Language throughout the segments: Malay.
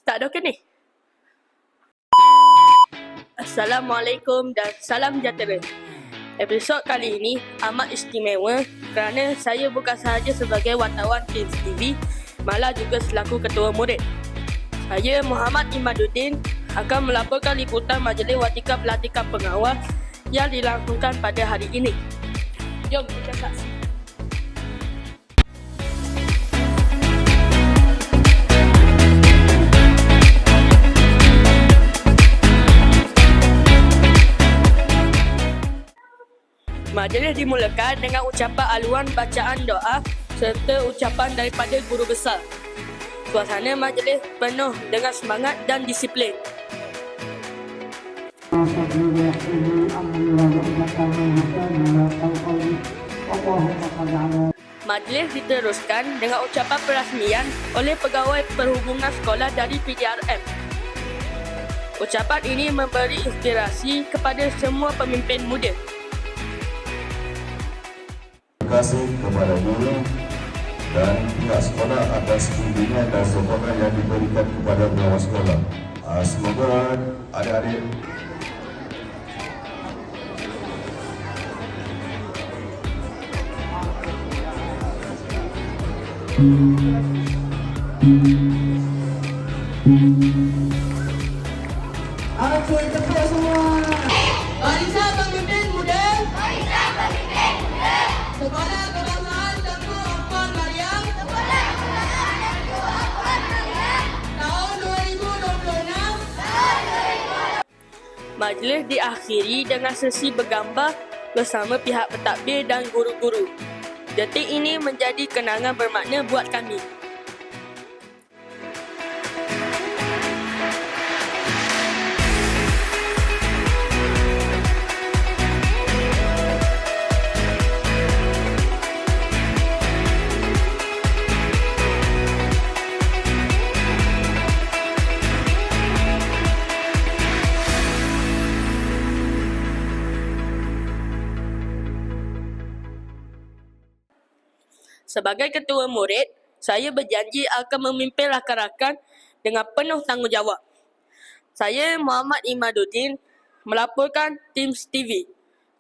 Start dah ke ni? Assalamualaikum dan salam sejahtera. Episod kali ini amat istimewa kerana saya bukan sahaja sebagai wartawan Teams TV, malah juga selaku ketua murid. Saya Muhammad Imaduddin akan melaporkan liputan Majlis Watika Pelatihan Pengawas yang dilangsungkan pada hari ini. Jom kita saksikan. Majlis dimulakan dengan ucapan aluan bacaan doa serta ucapan daripada guru besar. Suasana majlis penuh dengan semangat dan disiplin. Majlis diteruskan dengan ucapan perasmian oleh pegawai perhubungan sekolah dari PDRM. Ucapan ini memberi inspirasi kepada semua pemimpin muda. Terima kasih kepada guru dan pihak sekolah atas bimbingan dan sokongan yang diberikan kepada pengawas sekolah. Semoga adik-adik Acuan tepuk semua. Barisan pemimpin muda. Sekolah Kebangsaan Tengku Afan Mariam. Tahun 2026. Majlis diakhiri dengan sesi bergambar bersama pihak pentadbir dan guru-guru. Detik ini menjadi kenangan bermakna buat kami. Sebagai ketua murid, saya berjanji akan memimpin rakan-rakan dengan penuh tanggungjawab. Saya Muhammad Imaduddin melaporkan Teams TV.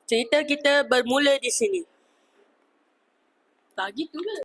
Cerita kita bermula di sini. Lagi tu ke?